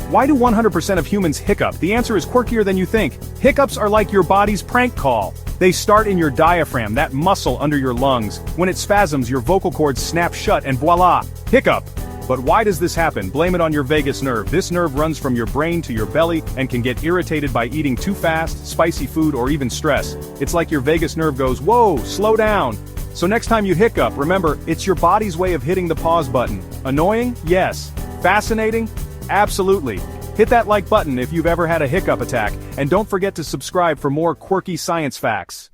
Why do 100% of humans hiccup? The answer is quirkier than you think. Hiccups are like your body's prank call. They start in your diaphragm, that muscle under your lungs. When it spasms, your vocal cords snap shut and voila, hiccup. But why does this happen? Blame it on your vagus nerve. This nerve runs from your brain to your belly and can get irritated by eating too fast, spicy food, or even stress. It's like your vagus nerve goes, whoa, slow down. So next time you hiccup, remember, it's your body's way of hitting the pause button. Annoying? Yes. Fascinating? Absolutely. Hit that like button if you've ever had a hiccup attack, and don't forget to subscribe for more quirky science facts.